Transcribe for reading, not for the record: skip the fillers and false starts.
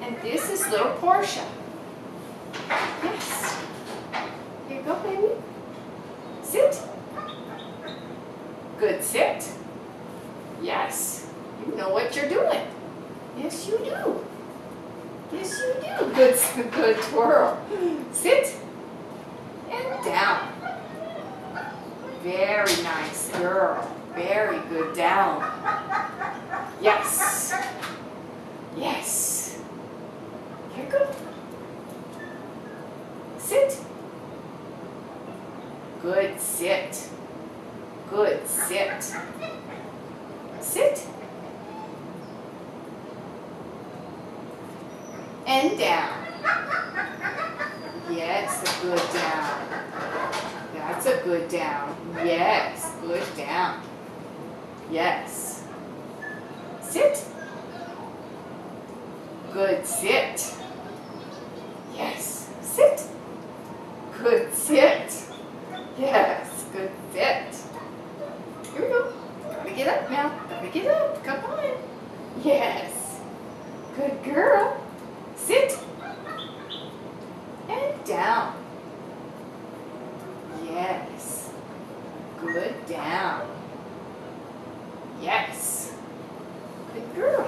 And this is little Portia. Yes. Here you go, baby. Sit. Good sit. Yes. You know what you're doing. Yes, you do. Yes, you do. Good twirl. Sit. And down. Very nice girl. Very good down. Yes. Yes. Here you go. Sit. Good sit. Good sit. Sit. And down. Yes, a good down. That's a good down. Yes, good down. Yes. Sit. Good sit. Yes. Sit. Good sit. Yes, good sit. Here we go. Gotta get up now. Gotta get up. Come on. Yes. Good girl. Sit. And down. Yes. Good down. Yes. Good girl.